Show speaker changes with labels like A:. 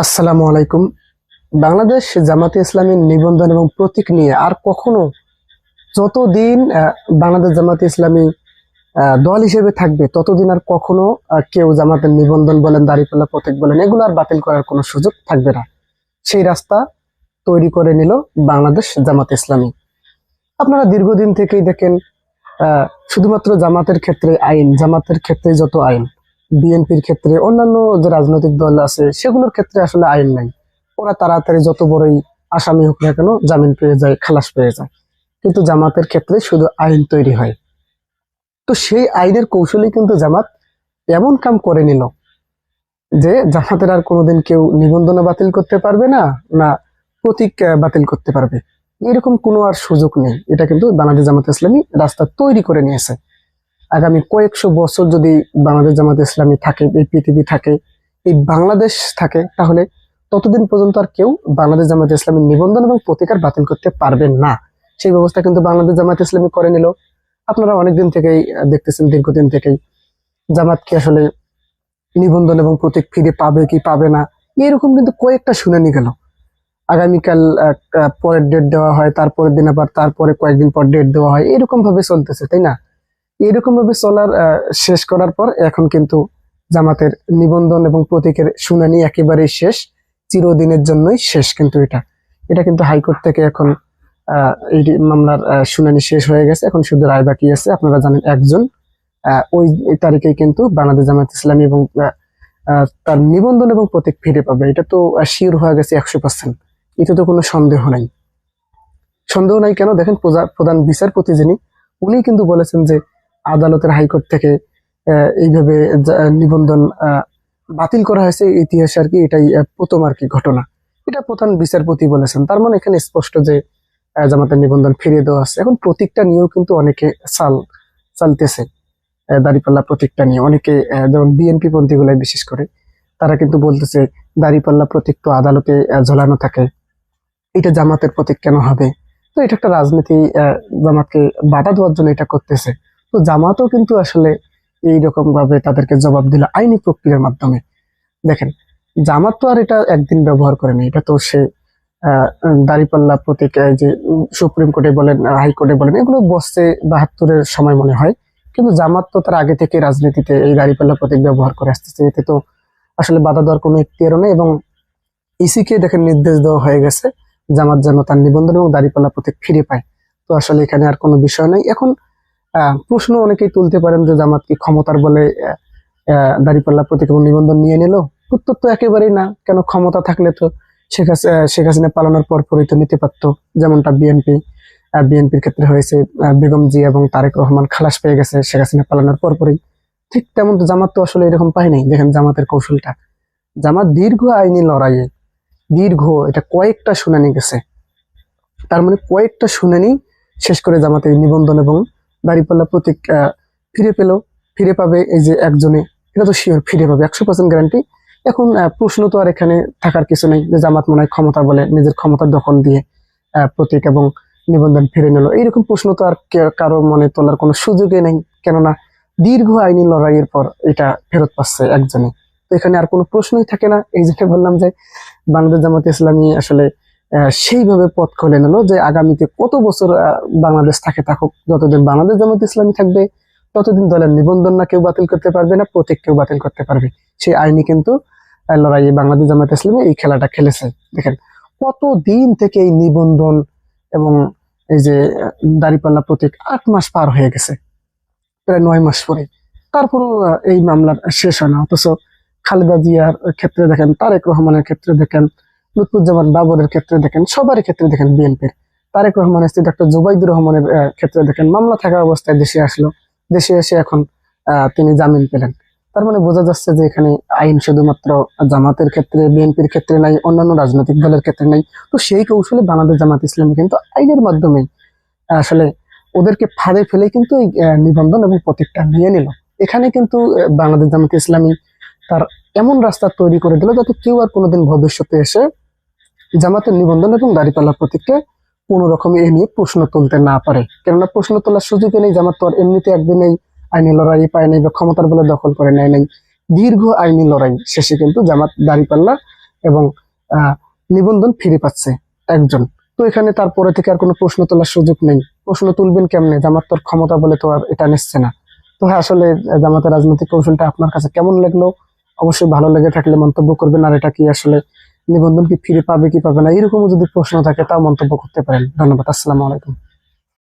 A: আসসালামু আলাইকুম। বাংলাদেশ জামাতে ইসলামীর নিবন্ধন এবং প্রতীক নিয়ে আর কখনো যতদিন বাংলাদেশ জামাতে ইসলামী দল হিসেবে থাকবে ততদিন আর কখনো কেউ জামাতের নিবন্ধন বলেন, দাঁড়িপাল্লা প্রতীক বলেন, এগুলো আর বাতিল করার কোনো সুযোগ থাকবে না। সেই রাস্তা তৈরি করে নিল বাংলাদেশ জামাতে ইসলামী। আপনারা দীর্ঘদিন থেকেই দেখেন, শুধুমাত্র জামাতের ক্ষেত্রে আইন, জামাতের ক্ষেত্রে যত আইন, বিএনপির ক্ষেত্রে, অন্যান্য যে রাজনৈতিক দল আছে সেগুলোর ক্ষেত্রে আসলে আইন নাই। ওরা তাড়াতাড়ি যত বড়ই আসামি হোক না কেন জামিন পেয়ে যায়, খালাস পেয়ে যায়। কিন্তু জামাতের ক্ষেত্রে শুধু আইন তৈরি হয়। তো সেই আইনের কৌশলে কিন্তু জামাত এমন কাম করে নিল যে জামাতের আর কোনোদিন কেউ নিবন্ধন বাতিল করতে পারবে না, না প্রতীক বাতিল করতে পারবে, এরকম কোনো আর সুযোগ নেই। এটা কিন্তু বাংলাদেশ জামাত ইসলামী রাস্তা তৈরি করে নিয়েছে। আগামী কয়েকশো বছর যদি বাংলাদেশ জামাত ইসলামী থাকে, এই পৃথিবী থাকে, এই বাংলাদেশ থাকে, তাহলে ততদিন পর্যন্ত আর কেউ বাংলাদেশ জামাত ইসলামীর নিবন্ধন এবং প্রতিকার বাতিল করতে পারবেন না। সেই ব্যবস্থা কিন্তু বাংলাদেশ জামাত ইসলামী করে নিল। আপনারা অনেকদিন থেকেই দেখতেছেন, দীর্ঘদিন থেকেই জামাত কি আসলে নিবন্ধন এবং প্রতীক ফিরে পাবে কি পাবে না, এরকম কিন্তু কয়েকটা শুনানি গেল। আগামীকাল পরের ডেট দেওয়া হয়, তারপরের দিন আবার তারপরে কয়েকদিন পর ডেট দেওয়া হয়, এরকম ভাবে চলতেছে, তাই না? এরকম ভাবে চলার শেষ করার পর এখন কিন্তু জামাতের নিবন্ধন এবং প্রতীকের শুনানি একেবারেই শেষ, চিরদিনের জন্যই শেষ। কিন্তু এটা এটা কিন্তু হাইকোর্ট থেকে এখন এই মামলার শুনানি শেষ হয়ে গেছে। এখন শুধু রায় বাকি আছে। আপনারা জানেন 1 জুন ওই তারিখে কিন্তু বাংলাদেশ জামাত ইসলামী এবং তার নিবন্ধন এবং প্রতীক ফিরে পাবে। এটা তো শিওর হয়ে গেছে 100%। এটা তো কোনো সন্দেহ নাই। সন্দেহ নাই কেন? দেখেন, প্রধান বিচারপতি যিনি, উনি কিন্তু বলেছেন যে আদালতের, হাইকোর্ট থেকে এইভাবে নিবন্ধন বাতিল করা হয়েছে ইতিহাসে আর কি, এটাই প্রথম আর কি ঘটনা। এটা প্রধান বিচারপতি বলেছেন। তার মানে এখানে স্পষ্ট যে জামাতের নিবন্ধন ফিরিয়ে দেওয়া আছে। এখন প্রতীকটা নিয়েও কিন্তু অনেকে চালতেছে। দাঁড়িপাল্লা প্রতীকটা নিয়ে অনেকে, যেমন বিএনপি পন্থী গুলাই বিশেষ করে, তারা কিন্তু বলতেছে দাঁড়িপাল্লা প্রতীক তো আদালতে ঝোলানো থাকে, এটা জামাতের প্রতীক কেন হবে? তো এটা একটা রাজনীতি, জামাতকে বাধা দেওয়ার জন্য এটা করতেছে। তো জামাতও কিন্তু আসলে এইরকম ভাবে তাদেরকে জবাব দিল আইনি প্রক্রিয়ার মাধ্যমে। দেখেন, জামাত তো আর এটা একদিন ব্যবহার করেনি। এটা তো সে দাঁড়িপাল্লা প্রতীক, যে সুপ্রিম কোর্টে বলেন, হাইকোর্টে বলেন, এগুলো বসছে 72-এর সময় মনে হয়। কিন্তু জামাত তো তার আগে থেকে রাজনীতিতে এই দাঁড়িপাল্লা প্রতীক ব্যবহার করে আসতেছে। এতে তো আসলে বাধা দেওয়ার কোনো এখতিয়ারও নেই। এবং ইসিকে দেখেন নির্দেশ দেওয়া হয়ে গেছে জামাত যেন তার নিবন্ধন এবং দাঁড়িপাল্লা প্রতীক ফিরে পায়। তো আসলে এখানে আর কোনো বিষয় নাই। এখন প্রশ্ন অনেকেই তুলতে পারেন যে জামাত কি ক্ষমতার বলে দাঁড়িপাল্লা প্রতীক এবং নিবন্ধন নিয়ে নিল? উত্তর তো একেবারেই না। কেন? ক্ষমতা থাকলে তো শেখ হাসিনা পালানোর পরপরই তো নিতে পারতো, যেমনটা বিএনপির ক্ষেত্রে হয়েছে। বেগম জিয়া এবং তারেক রহমান খালাস পেয়ে গেছে শেখ হাসিনা পালানোর পরপরই। ঠিক তেমন তো জামাত তো আসলে এরকম পায় নাই। দেখেন জামাতের কৌশলটা, জামাত দীর্ঘ আইনি লড়াইয়ে, এটা কয়েকটা শুনানি গেছে। তার মানে কয়েকটা শুনানি শেষ করে জামাতে নিবন্ধন এবং দাঁড়িপাল্লা প্রতীক ফিরে পাবে। এই যে 1 জনে, এটা তো শিওর ফিরে পাবে, 100% গ্যারান্টি। এখন প্রশ্ন তো আর এখানে থাকার কিছু নেই যে জামাত মনে হয় ক্ষমতা বলে নিজের ক্ষমতার দখল দিয়ে প্রতীক এবং নিবন্ধন ফিরে নিল, এইরকম প্রশ্ন তো আর কারো মনে তোলার কোনো সুযোগই নেই। কেননা দীর্ঘ আইনি লড়াইয়ের পর এটা ফেরত পাচ্ছে 1 জনে। তো এখানে আর কোনো প্রশ্নই থাকে না। এই জন্য বললাম যে বাংলাদেশ জামাত ইসলামী আসলে সেইভাবে পথ খুলে নিল যে আগামীতে কত বছর বাংলাদেশ থাকুক, যতদিন বাংলাদেশ জামাত ইসলামী থাকবে ততদিন দলের নিবন্ধন না কেউ বাতিল করতে পারবে, না প্রতীক কেউ বাতিল করতে পারবে। সেই আইনি কিন্তু লড়াইয়ে বাংলাদেশ জামাত ইসলামী এই খেলাটা খেলেছে। দেখেন, কত দিন থেকে এই নিবন্ধন এবং এই যে দাঁড়িপাল্লা প্রতীক 8 মাস পার হয়ে গেছে, প্রায় 9 মাস পরে, তারপরও এই মামলার শেষ হয় না। অথচ খালেদা জিয়ার ক্ষেত্রে দেখেন, তারেক রহমানের ক্ষেত্রে দেখেন, লুৎফুজ্জামান বাবরের ক্ষেত্রে দেখেন, সবারই ক্ষেত্রে দেখেন, বিএনপির তারেক রহমানের স্ত্রী ডক্টর জুবাইদুর রহমানের ক্ষেত্রে দেখেন, মামলা থাকা অবস্থায় দেশে আসলো, দেশে এসে এখন তিনি জামিন পেলেন। তার মানে বোঝা যাচ্ছে যে এখানে আইন শুধুমাত্র জামাতের ক্ষেত্রে, বিএনপির ক্ষেত্রে নাই, অন্যান্য রাজনৈতিক দলের ক্ষেত্রে নাই। তো সেই কৌশলে বাংলাদেশ জামাত ইসলামী কিন্তু আইনের মাধ্যমে আসলে ওদেরকে ফাঁদে ফেলে কিন্তু এই নিবন্ধন এবং প্রতীকটা নিয়ে নিল। এখানে কিন্তু বাংলাদেশ জামাত ইসলামী তার এমন রাস্তা তৈরি করে দিল যাতে কেউ আর কোনোদিন ভবিষ্যতে এসে জামাতের নিবন্ধন এবং দাঁড়িপাল্লা প্রতীককে কোন রকম এ নিয়ে প্রশ্ন তুলতে না পারে। কেননা প্রশ্ন তোলার সুযোগ নেই। জামাত তো আর এমনিতে একদিনেই আইনি লড়াই পায় নাই বা ক্ষমতার বলে দখল করে নেয় নাই। দীর্ঘ আইনি লড়াই শেষে কিন্তু জামাত দাঁড়িপাল্লা এবং নিবন্ধন ফিরে পাচ্ছে একজন। তো এখানে তারপরে থেকে আর কোনো প্রশ্ন তোলার সুযোগ নেই। প্রশ্ন তুলবেন কেমনে? জামাত তোর ক্ষমতা বলে তো আর এটা নিচ্ছে না। তো হ্যাঁ, আসলে জামাতের রাজনৈতিক কৌশলটা আপনার কাছে কেমন লাগলো? অবশ্যই ভালো লেগে থাকলে মন্তব্য করবেন। আর এটা কি আসলে নিবন্ধন কি ফিরে পাবে কি পাবে না, এরকমও যদি প্রশ্ন থাকে তাও মন্তব্য করতে পারেন। ধন্যবাদ। আসসালামু আলাইকুম।